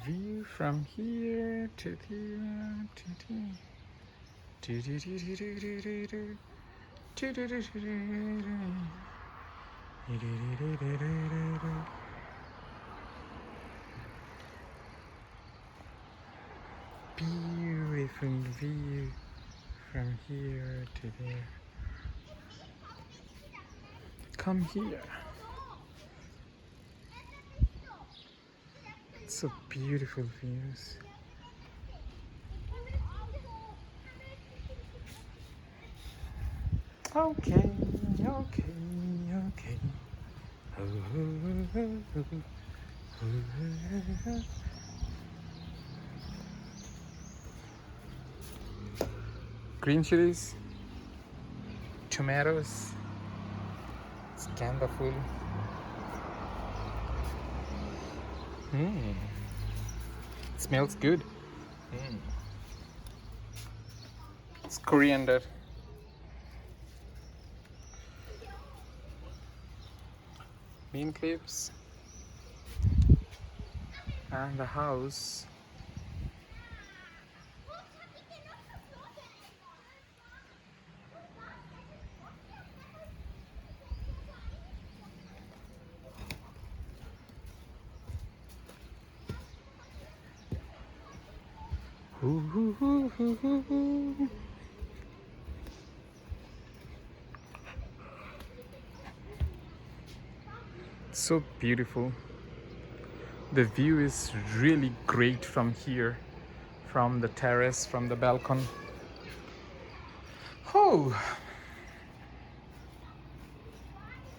View from here to there. Beautiful view from here to there. Come here. So beautiful views. Okay, okay, okay. Green chilies, tomatoes. It's kind of full. Smells good. It's coriander. Bean clips. And the house. So beautiful. The view is really great from here, from the terrace, from the balcony. Oh,